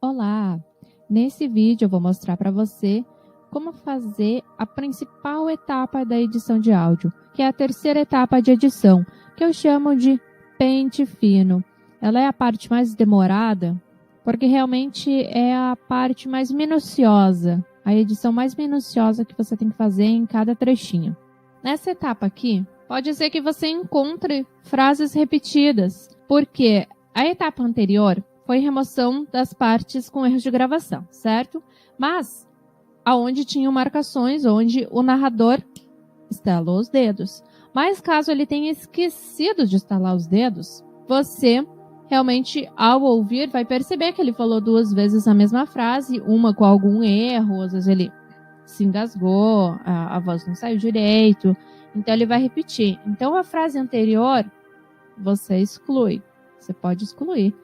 Olá! Nesse vídeo eu vou mostrar para você como fazer a principal etapa da edição de áudio, que é a terceira etapa de edição, que eu chamo de pente fino. Ela é a parte mais demorada, porque realmente é a parte mais minuciosa, a edição mais minuciosa que você tem que fazer em cada trechinho. Nessa etapa aqui, pode ser que você encontre frases repetidas, porque a etapa anterior foi remoção das partes com erros de gravação, certo? Mas aonde tinham marcações, onde o narrador estalou os dedos. Mas caso ele tenha esquecido de estalar os dedos, você realmente, ao ouvir, vai perceber que ele falou 2 vezes a mesma frase, uma com algum erro, às vezes ele se engasgou, a voz não saiu direito, então ele vai repetir. Então a frase anterior, você exclui, você pode excluir.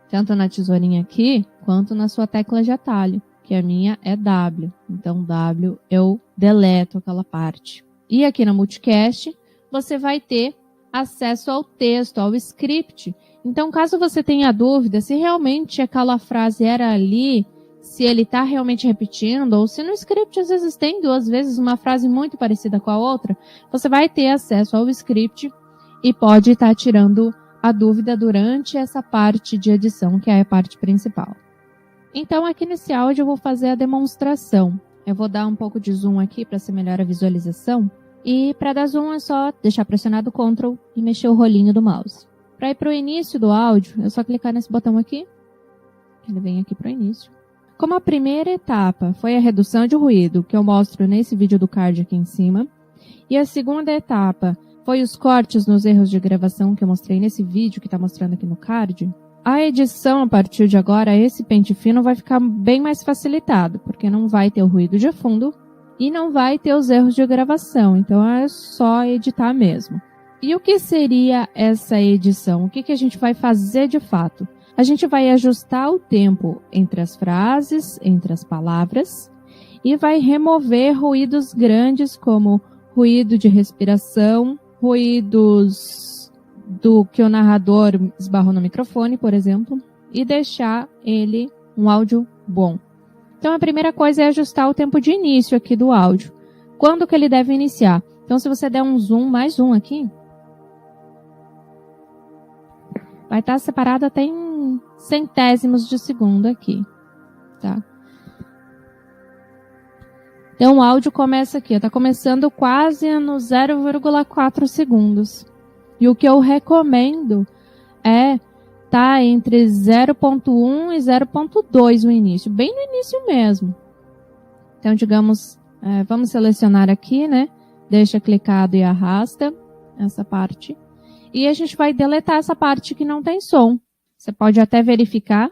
Tanto na tesourinha aqui, quanto na sua tecla de atalho, que a minha é W. Então, W, eu deleto aquela parte. E aqui na Multicast, você vai ter acesso ao texto, ao script. Então, caso você tenha dúvida se realmente aquela frase era ali, se ele está realmente repetindo, ou se no script às vezes tem 2 vezes uma frase muito parecida com a outra, você vai ter acesso ao script e pode estar tirando a dúvida durante essa parte de edição, que é a parte principal. Então, aqui nesse áudio eu vou fazer a demonstração. Eu vou dar um pouco de zoom aqui para ser melhor a visualização. E para dar zoom é só deixar pressionado Ctrl e mexer o rolinho do mouse. Para ir para o início do áudio, é só clicar nesse botão aqui. Ele vem aqui para o início. Como a primeira etapa foi a redução de ruído, que eu mostro nesse vídeo do card aqui em cima, e a segunda etapa foi os cortes nos erros de gravação que eu mostrei nesse vídeo que está mostrando aqui no card, a edição a partir de agora, esse pente fino, vai ficar bem mais facilitado, porque não vai ter o ruído de fundo e não vai ter os erros de gravação, então é só editar mesmo. E o que seria essa edição? O que a gente vai fazer de fato? A gente vai ajustar o tempo entre as frases, entre as palavras, e vai remover ruídos grandes como ruído de respiração, ruídos do que o narrador esbarrou no microfone, por exemplo, e deixar ele um áudio bom. Então, a primeira coisa é ajustar o tempo de início aqui do áudio. Quando que ele deve iniciar? Então, se você der um zoom, mais um aqui, vai estar separado até em centésimos de segundo aqui, tá? Então, o áudio começa aqui, está começando quase no 0,4 segundos. E o que eu recomendo é estar entre 0,1 e 0,2 no início, bem no início mesmo. Então, digamos, vamos selecionar aqui, né? Deixa clicado e arrasta essa parte. E a gente vai deletar essa parte que não tem som. Você pode até verificar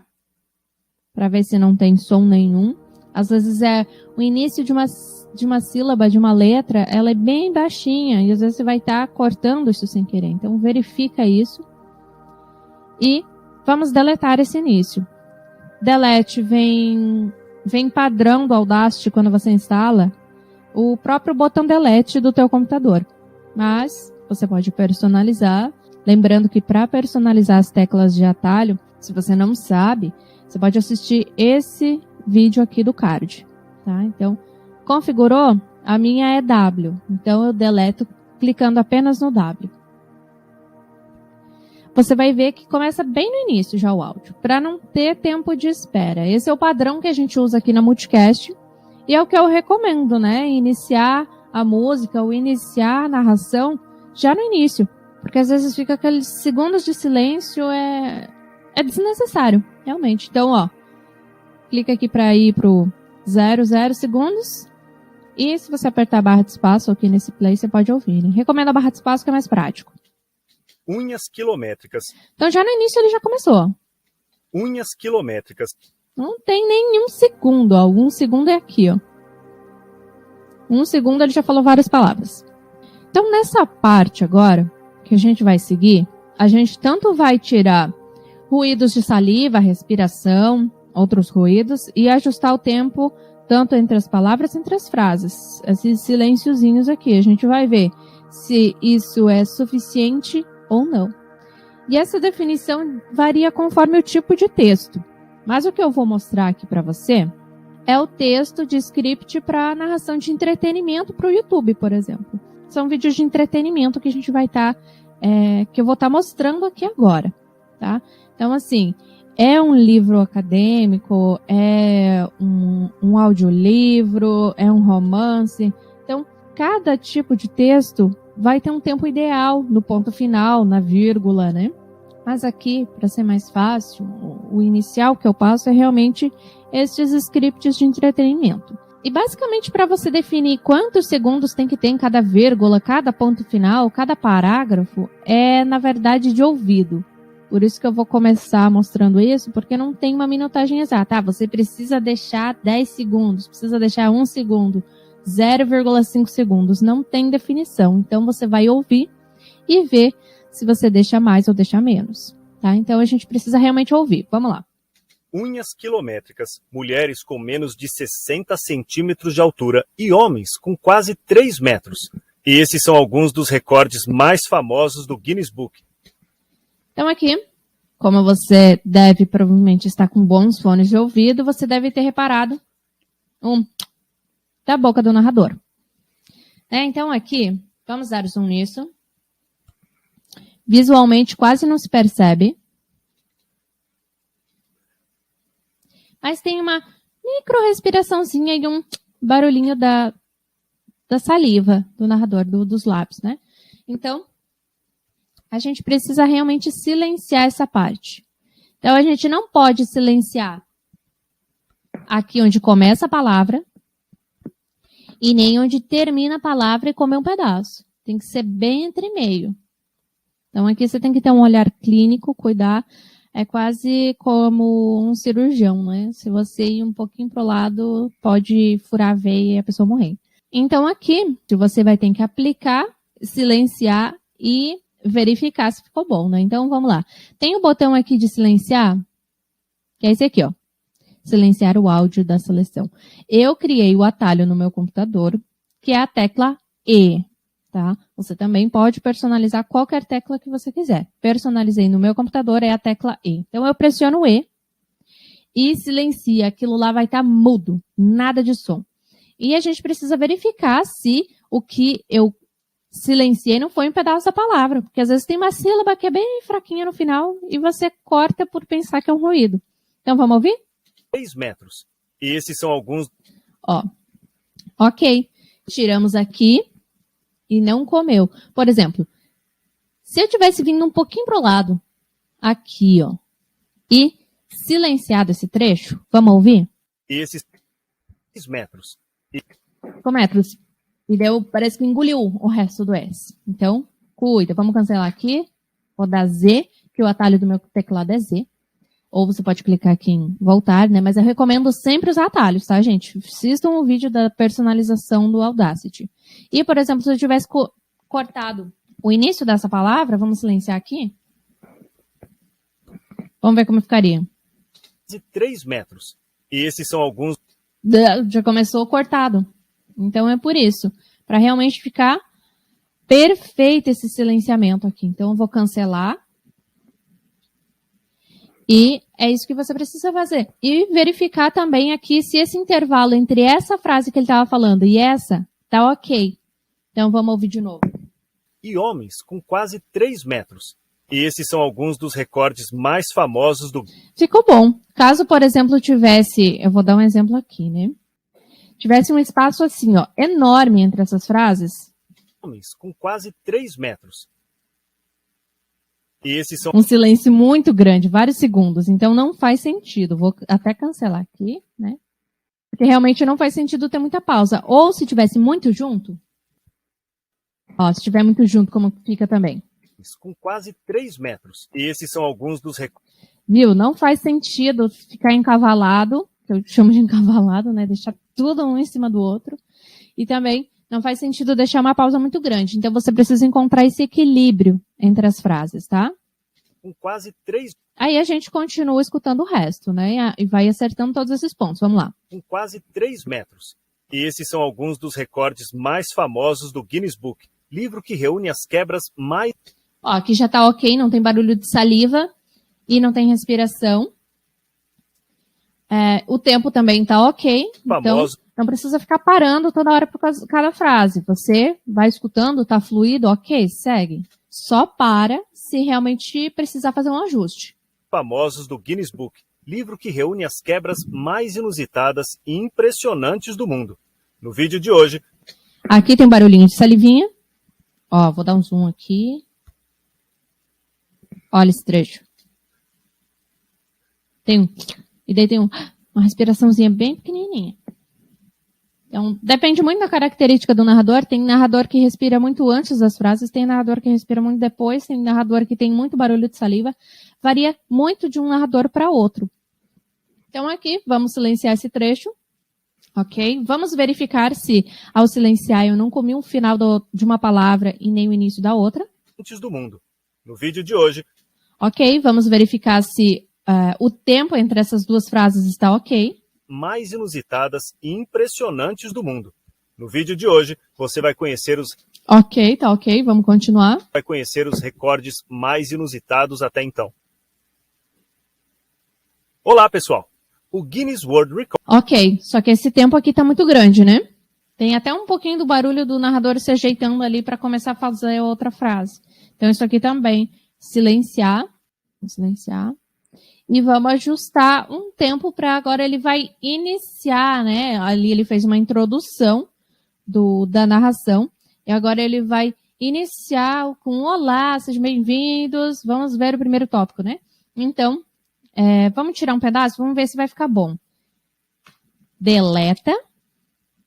para ver se não tem som nenhum. Às vezes é o início de uma sílaba, de uma letra, ela é bem baixinha e às vezes você vai estar cortando isso sem querer. Então verifica isso e vamos deletar esse início. Delete vem padrão do Audacity quando você instala o próprio botão delete do teu computador. Mas você pode personalizar. Lembrando que para personalizar as teclas de atalho, se você não sabe, você pode assistir esse vídeo aqui do card, tá? Então, configurou? A minha é W. Então, eu deleto clicando apenas no W. Você vai ver que começa bem no início já o áudio, para não ter tempo de espera. Esse é o padrão que a gente usa aqui na Multicast e é o que eu recomendo, né? Iniciar a música ou iniciar a narração já no início, porque às vezes fica aqueles segundos de silêncio, é desnecessário, realmente. Então, ó, clica aqui para ir pro 0 segundos. E se você apertar a barra de espaço aqui nesse play, você pode ouvir, né? Recomendo a barra de espaço que é mais prático. Unhas quilométricas. Então já no início ele já começou. Unhas quilométricas. Não tem nenhum segundo, ó. 1 segundo é aqui, ó. 1 segundo ele já falou várias palavras. Então nessa parte agora, que a gente vai seguir, a gente tanto vai tirar ruídos de saliva, respiração, outros ruídos, e ajustar o tempo tanto entre as palavras, entre as frases. Esses silenciozinhos aqui, a gente vai ver se isso é suficiente ou não. E essa definição varia conforme o tipo de texto. Mas o que eu vou mostrar aqui para você é o texto de script para narração de entretenimento para o YouTube, por exemplo. São vídeos de entretenimento que a gente vai estar, que eu vou estar mostrando aqui agora, tá? Então, assim, é um livro acadêmico, é um audiolivro, é um romance. Então, cada tipo de texto vai ter um tempo ideal no ponto final, na vírgula, né? Mas aqui, para ser mais fácil, o inicial que eu passo é realmente estes scripts de entretenimento. E basicamente para você definir quantos segundos tem que ter em cada vírgula, cada ponto final, cada parágrafo, é na verdade de ouvido. Por isso que eu vou começar mostrando isso, porque não tem uma minutagem exata. Você precisa deixar 10 segundos, precisa deixar 1 segundo, 0,5 segundos. Não tem definição. Então você vai ouvir e ver se você deixa mais ou deixa menos, tá? Então a gente precisa realmente ouvir. Vamos lá. Unhas quilométricas, mulheres com menos de 60 centímetros de altura e homens com quase 3 metros. E esses são alguns dos recordes mais famosos do Guinness Book. Então aqui, como você deve provavelmente estar com bons fones de ouvido, você deve ter reparado da boca do narrador. Então aqui, vamos dar zoom nisso. Visualmente quase não se percebe. Mas tem uma micro respiraçãozinha e um barulhinho da saliva do narrador, dos lábios, né? Então, a gente precisa realmente silenciar essa parte. Então, a gente não pode silenciar aqui onde começa a palavra e nem onde termina a palavra e comer um pedaço. Tem que ser bem entre meio. Então, aqui você tem que ter um olhar clínico, cuidar. É quase como um cirurgião, né? Se você ir um pouquinho pro lado, pode furar a veia e a pessoa morrer. Então, aqui, você vai ter que aplicar, silenciar e verificar se ficou bom, né? Então, vamos lá. Tem o botão aqui de silenciar, que é esse aqui, ó. Silenciar o áudio da seleção. Eu criei o atalho no meu computador, que é a tecla E. Tá? Você também pode personalizar qualquer tecla que você quiser. Personalizei no meu computador, é a tecla E. Então, eu pressiono E e silencia. Aquilo lá vai estar mudo, nada de som. E a gente precisa verificar se o que eu silenciei não foi um pedaço da palavra. Porque às vezes tem uma sílaba que é bem fraquinha no final e você corta por pensar que é um ruído. Então, vamos ouvir? 3 metros. E esses são alguns... Ok. Tiramos aqui. E não comeu. Por exemplo, se eu tivesse vindo um pouquinho pro lado, aqui, ó, e silenciado esse trecho, vamos ouvir? Esses 3 metros. Com metros. E deu, parece que engoliu o resto do S. Então, cuida. Vamos cancelar aqui. Vou dar Z, que o atalho do meu teclado é Z. Ou você pode clicar aqui em voltar, né? Mas eu recomendo sempre usar atalhos, tá, gente? Assistam o vídeo da personalização do Audacity. E, por exemplo, se eu tivesse cortado o início dessa palavra, vamos silenciar aqui. Vamos ver como ficaria. De 3 metros. E esses são alguns... Já começou cortado. Então é por isso. Para realmente ficar perfeito esse silenciamento aqui. Então eu vou cancelar. E é isso que você precisa fazer. E verificar também aqui se esse intervalo entre essa frase que ele estava falando e essa tá ok. Então vamos ouvir de novo. E homens com quase 3 metros. E esses são alguns dos recordes mais famosos do... Ficou bom. Caso, por exemplo, tivesse... Eu vou dar um exemplo aqui, né? Tivesse um espaço assim, ó, enorme entre essas frases. Homens com quase 3 metros. E esses são... Um silêncio muito grande, vários segundos. Então não faz sentido. Vou até cancelar aqui, né? Porque realmente não faz sentido ter muita pausa. Ou se tivesse muito junto. Ó, se tiver muito junto, como fica também? Com quase 3 metros. E esses são alguns dos recordes. Viu? Não faz sentido ficar encavalado, que eu chamo de encavalado, né? Deixar tudo um em cima do outro. E também não faz sentido deixar uma pausa muito grande. Então você precisa encontrar esse equilíbrio entre as frases, tá? Com quase 3... Aí a gente continua escutando o resto, né? E vai acertando todos esses pontos. Vamos lá. Com quase 3 metros. E esses são alguns dos recordes mais famosos do Guinness Book. Livro que reúne as quebras mais... Ó, aqui já tá ok, não tem barulho de saliva e não tem respiração. O tempo também tá ok, então não precisa ficar parando toda hora por cada frase. Você vai escutando, tá fluido, ok, segue. Só para se realmente precisar fazer um ajuste. Famosos do Guinness Book, livro que reúne as quebras mais inusitadas e impressionantes do mundo. No vídeo de hoje... Aqui tem um barulhinho de salivinha. Ó, vou dar um zoom aqui. Olha esse trecho. E daí tem uma respiraçãozinha bem pequenininha. Então, depende muito da característica do narrador. Tem narrador que respira muito antes das frases, tem narrador que respira muito depois, tem narrador que tem muito barulho de saliva. Varia muito de um narrador para outro. Então, aqui, vamos silenciar esse trecho. Ok? Vamos verificar se, ao silenciar, eu não comi um final de uma palavra e nem o início da outra. Antes do mundo. No vídeo de hoje... Ok, vamos verificar se o tempo entre essas duas frases está ok. Mais inusitadas e impressionantes do mundo. No vídeo de hoje, você vai conhecer os... Ok, tá ok, vamos continuar. Vai conhecer os recordes mais inusitados até então. Olá, pessoal! O Guinness World Record... Ok, só que esse tempo aqui tá muito grande, né? Tem até um pouquinho do barulho do narrador se ajeitando ali para começar a fazer outra frase. Então, isso aqui também. Silenciar. Vamos silenciar. E vamos ajustar um tempo para agora ele vai iniciar, né? Ali ele fez uma introdução da narração. E agora ele vai iniciar com olá, sejam bem-vindos. Vamos ver o primeiro tópico, né? Então, vamos tirar um pedaço? Vamos ver se vai ficar bom. Deleta.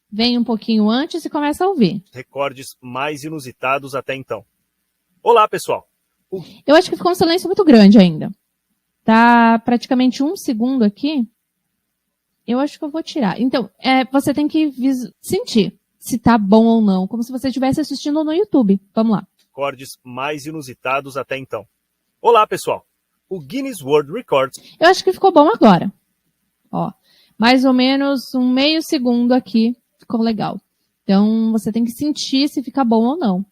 Vem um pouquinho antes e começa a ouvir. Recordes mais inusitados até então. Olá, pessoal. Eu acho que ficou um silêncio muito grande ainda. Tá praticamente 1 segundo aqui. Eu acho que eu vou tirar. Então, você tem que sentir se tá bom ou não, como se você estivesse assistindo no YouTube. Vamos lá. Recordes mais inusitados até então. Olá, pessoal. O Guinness World Records... Eu acho que ficou bom agora. Ó, mais ou menos um meio segundo aqui. Ficou legal. Então, você tem que sentir se fica bom ou não.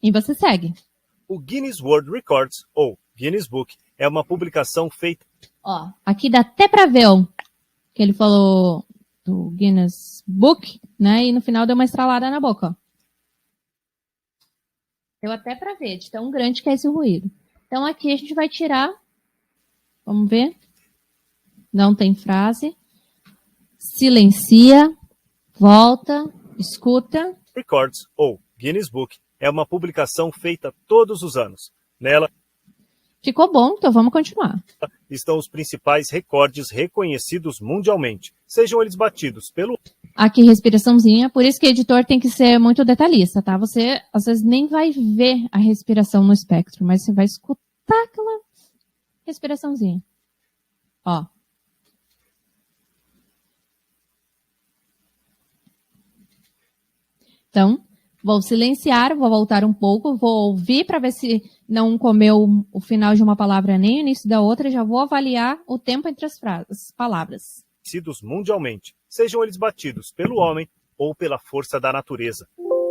E você segue. O Guinness World Records, ou Guinness Book, é uma publicação feita... Ó, aqui dá até pra ver, ó, que ele falou do Guinness Book, né? E no final deu uma estralada na boca, ó. Deu até pra ver, de tão grande que é esse ruído. Então aqui a gente vai tirar. Vamos ver. Não tem frase. Silencia. Volta. Escuta. Records, ou Guinness Book, é uma publicação feita todos os anos. Nela... Ficou bom, então vamos continuar. Estão os principais recordes reconhecidos mundialmente, sejam eles batidos pelo... Aqui, respiraçãozinha, por isso que o editor tem que ser muito detalhista, tá? Você, às vezes, nem vai ver a respiração no espectro, mas você vai escutar aquela respiraçãozinha. Ó. Então, vou silenciar, vou voltar um pouco, vou ouvir para ver se não comeu o final de uma palavra nem o início da outra, já vou avaliar o tempo entre as palavras. Mundialmente, sejam eles batidos pelo homem ou pela força da natureza.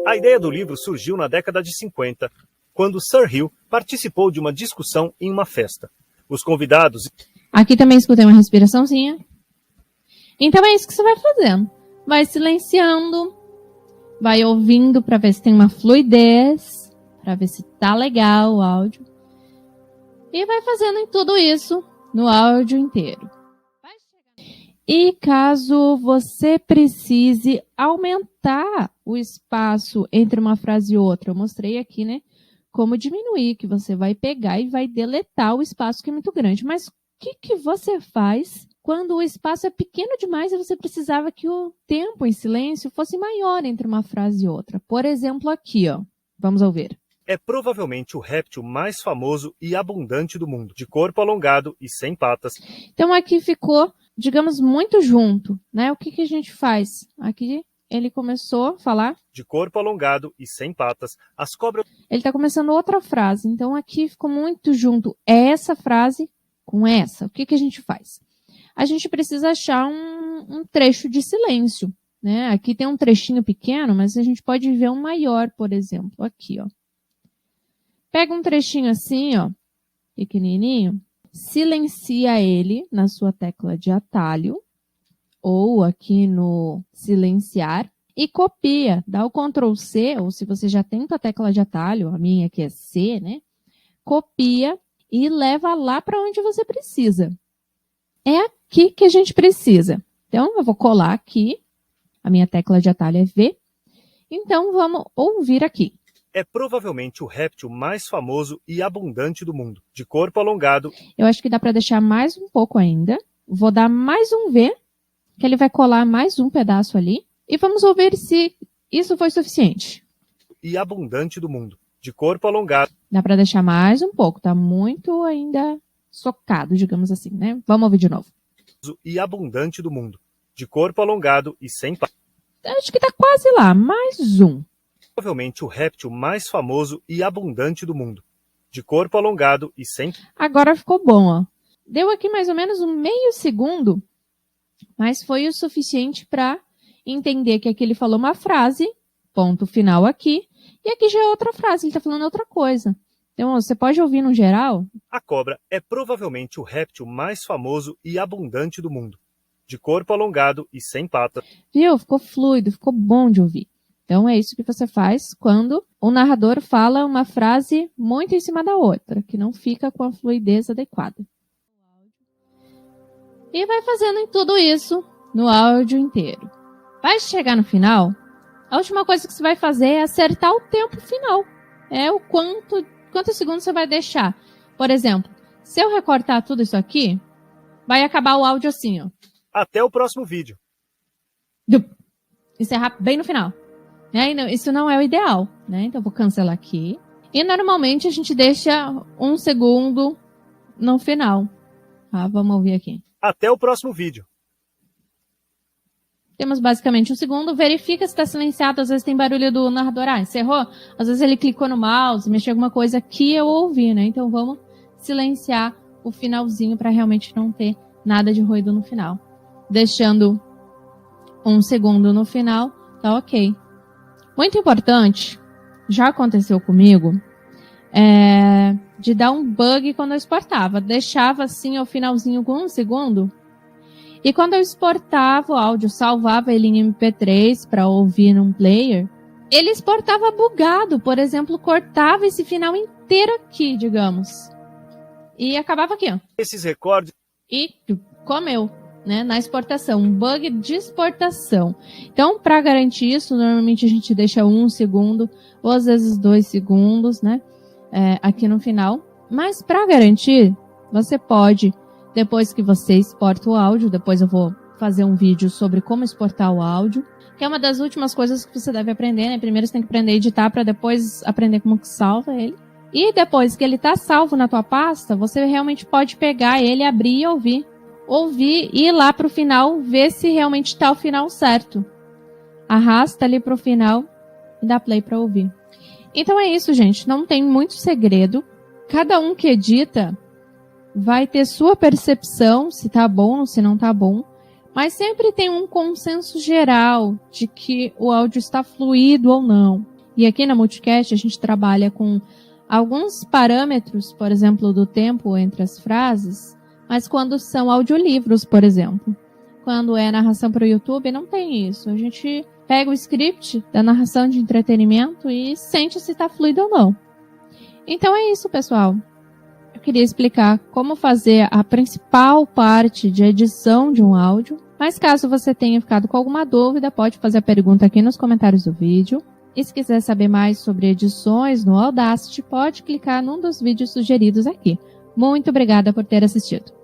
A ideia do livro surgiu na década de 50, quando Sir Hill participou de uma discussão em uma festa. Os convidados... Aqui também escutei uma respiraçãozinha. Então é isso que você vai fazendo. Vai silenciando, vai ouvindo para ver se tem uma fluidez, para ver se tá legal o áudio. E vai fazendo em tudo isso no áudio inteiro. E caso você precise aumentar o espaço entre uma frase e outra, eu mostrei aqui, né, como diminuir, que você vai pegar e vai deletar o espaço que é muito grande. Mas o que você faz quando o espaço é pequeno demais e você precisava que o tempo em silêncio fosse maior entre uma frase e outra? Por exemplo, aqui, ó. Vamos ouvir. É provavelmente o réptil mais famoso e abundante do mundo, de corpo alongado e sem patas. Então aqui ficou, digamos, muito junto, né? O que a gente faz? Aqui ele começou a falar. De corpo alongado e sem patas, as cobras... Ele está começando outra frase, então aqui ficou muito junto essa frase com essa. O que a gente faz? A gente precisa achar um trecho de silêncio, né? Aqui tem um trechinho pequeno, mas a gente pode ver um maior, por exemplo, aqui, ó. Pega um trechinho assim, ó, pequenininho, silencia ele na sua tecla de atalho, ou aqui no silenciar, e copia, dá o Ctrl C, ou se você já tem a tecla de atalho, a minha aqui é C, né? Copia e leva lá para onde você precisa. É aqui que a gente precisa. Então, eu vou colar aqui, a minha tecla de atalho é V, então vamos ouvir aqui. É provavelmente o réptil mais famoso e abundante do mundo, de corpo alongado. Eu acho que dá para deixar mais um pouco ainda. Vou dar mais um V, que ele vai colar mais um pedaço ali. E vamos ouvir se isso foi suficiente. E abundante do mundo, de corpo alongado. Dá para deixar mais um pouco, tá muito ainda socado, digamos assim, né? Vamos ouvir de novo. E abundante do mundo, de corpo alongado e sem patas. Acho que tá quase lá, mais um. Provavelmente o réptil mais famoso e abundante do mundo, de corpo alongado e sem... Agora ficou bom, ó. Deu aqui mais ou menos um meio segundo, mas foi o suficiente para entender que aqui ele falou uma frase, ponto final aqui, e aqui já é outra frase, ele está falando outra coisa. Então, você pode ouvir no geral. A cobra é provavelmente o réptil mais famoso e abundante do mundo, de corpo alongado e sem patas. Viu? Ficou fluido, ficou bom de ouvir. Então, é isso que você faz quando o narrador fala uma frase muito em cima da outra, que não fica com a fluidez adequada. E vai fazendo tudo isso no áudio inteiro. Vai chegar no final, a última coisa que você vai fazer é acertar o tempo final. É o quantos segundos você vai deixar. Por exemplo, se eu recortar tudo isso aqui, vai acabar o áudio assim, ó. Até o próximo vídeo. Encerrar bem no final. Isso não é o ideal, né? Então, eu vou cancelar aqui. E, normalmente, a gente deixa 1 segundo no final. Tá? Vamos ouvir aqui. Até o próximo vídeo. Temos, basicamente, 1 segundo. Verifica se está silenciado. Às vezes tem barulho do narrador. Ah, encerrou? Às vezes ele clicou no mouse, mexeu alguma coisa que eu ouvi, né? Então, vamos silenciar o finalzinho para realmente não ter nada de ruído no final. Deixando 1 segundo no final, tá ok. Muito importante, já aconteceu comigo, de dar um bug quando eu exportava. Deixava assim o finalzinho com 1 segundo. E quando eu exportava o áudio, salvava ele em MP3 para ouvir num player, ele exportava bugado. Por exemplo, cortava esse final inteiro aqui, digamos. E acabava aqui, ó. Esses recordes... E comeu. Né, na exportação, um bug de exportação. Então, para garantir isso, normalmente a gente deixa 1 segundo, ou às vezes 2 segundos, né, aqui no final. Mas para garantir, você pode, depois que você exporta o áudio, depois eu vou fazer um vídeo sobre como exportar o áudio, que é uma das últimas coisas que você deve aprender, né? Primeiro você tem que aprender a editar para depois aprender como que salva ele. E depois que ele está salvo na tua pasta, você realmente pode pegar ele, abrir e ouvir e ir lá para o final, ver se realmente está o final certo. Arrasta ali para o final e dá play para ouvir. Então é isso, gente. Não tem muito segredo. Cada um que edita vai ter sua percepção, se tá bom ou se não tá bom. Mas sempre tem um consenso geral de que o áudio está fluido ou não. E aqui na Multicast a gente trabalha com alguns parâmetros, por exemplo, do tempo entre as frases. Mas quando são audiolivros, por exemplo, quando é narração para o YouTube, não tem isso. A gente pega o script da narração de entretenimento e sente se está fluido ou não. Então é isso, pessoal. Eu queria explicar como fazer a principal parte de edição de um áudio. Mas caso você tenha ficado com alguma dúvida, pode fazer a pergunta aqui nos comentários do vídeo. E se quiser saber mais sobre edições no Audacity, pode clicar num dos vídeos sugeridos aqui. Muito obrigada por ter assistido.